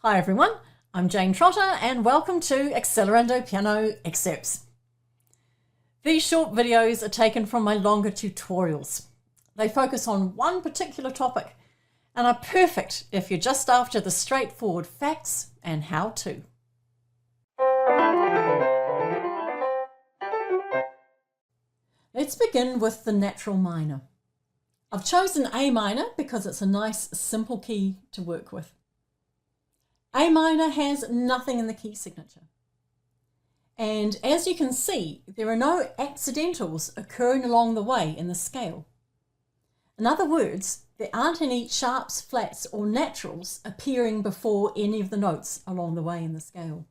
Hi everyone, I'm Jane Trotter and welcome to Accelerando Piano Excerpts. These short videos are taken from my longer tutorials. They focus on one particular topic and are perfect if you're just after the straightforward facts and how-to. Let's begin with the natural minor. I've chosen A minor because it's a nice simple key to work with. A minor has nothing in the key signature. And as you can see, there are no accidentals occurring along the way in the scale. In other words, there aren't any sharps, flats or naturals appearing before any of the notes along the way in the scale.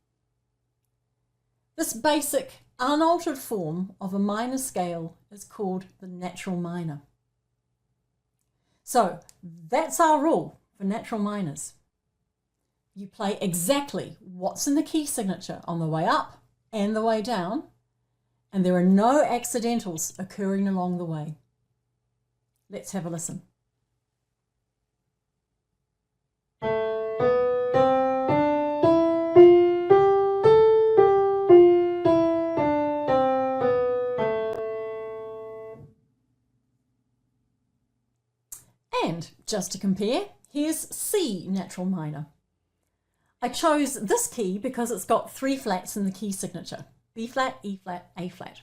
This basic, unaltered form of a minor scale is called the natural minor. So that's our rule for natural minors. You play exactly what's in the key signature on the way up and the way down, and there are no accidentals occurring along the way. Let's have a listen. And just to compare, here's C natural minor. I chose this key because it's got three flats in the key signature, B flat, E flat, A flat.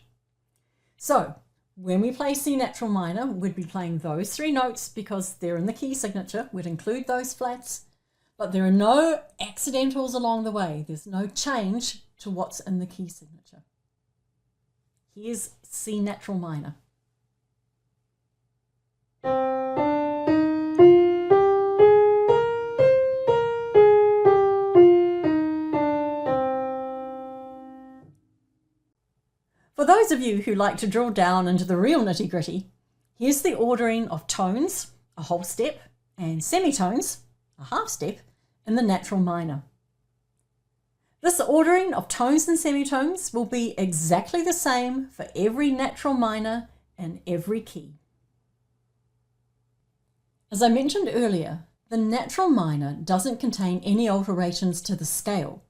So when we play C natural minor, we'd be playing those three notes because they're in the key signature. We'd include those flats, but there are no accidentals along the way. There's no change to what's in the key signature. Here's C natural minor. For those of you who like to drill down into the real nitty-gritty, here's the ordering of tones, a whole step, and semitones, a half step, in the natural minor. This ordering of tones and semitones will be exactly the same for every natural minor and every key. As I mentioned earlier, the natural minor doesn't contain any alterations to the scale,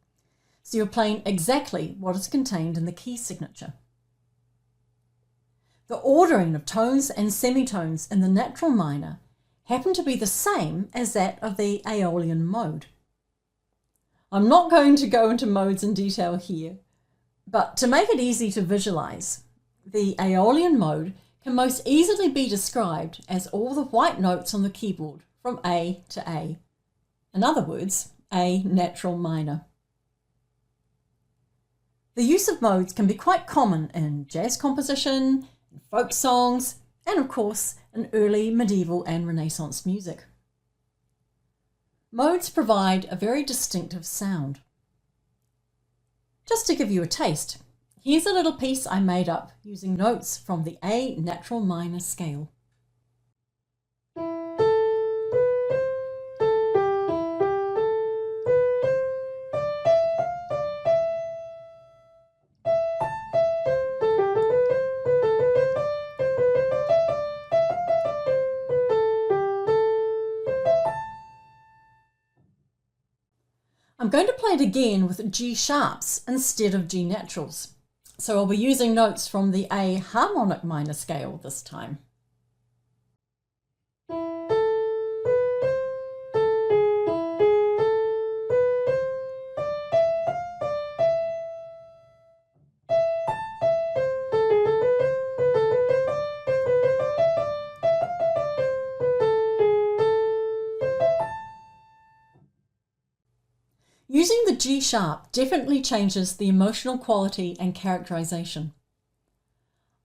so you're playing exactly what is contained in the key signature. The ordering of tones and semitones in the natural minor happen to be the same as that of the Aeolian mode. I'm not going to go into modes in detail here, but to make it easy to visualize, the Aeolian mode can most easily be described as all the white notes on the keyboard from A to A. In other words, A natural minor. The use of modes can be quite common in jazz composition, folk songs, and of course in early medieval and Renaissance music. Modes provide a very distinctive sound. Just to give you a taste, here's a little piece I made up using notes from the A natural minor scale. I'm going to play it again with G sharps instead of G naturals, so I'll be using notes from the A harmonic minor scale this time. Using the G sharp definitely changes the emotional quality and characterization.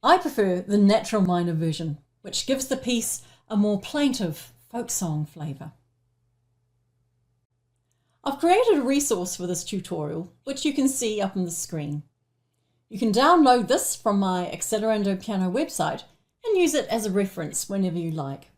I prefer the natural minor version, which gives the piece a more plaintive folk song flavour. I've created a resource for this tutorial, which you can see up on the screen. You can download this from my Accelerando Piano website and use it as a reference whenever you like.